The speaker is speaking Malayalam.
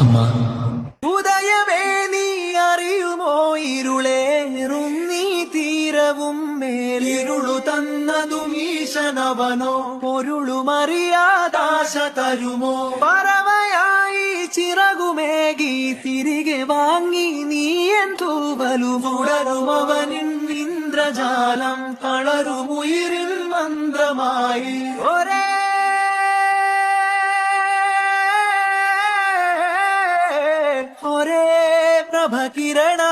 അമ്മ. ഉദയമേ നീ അറിയുമോ ഇരുളേറും നീ തീരവും മേലിരുളു തന്നതും ഈശനവനോ പൊരുളുമറിയാതാശ തരുമോ പറവയായി ചിറകുമേകി തിരികെ വാങ്ങി നീ എൻ തൂവലുമുടരും അവനിൻ ഇന്ദ്രജാലം തളരുമുയിരിൽ മന്ത്രമായി ഒരേ പ്രഭകിരണ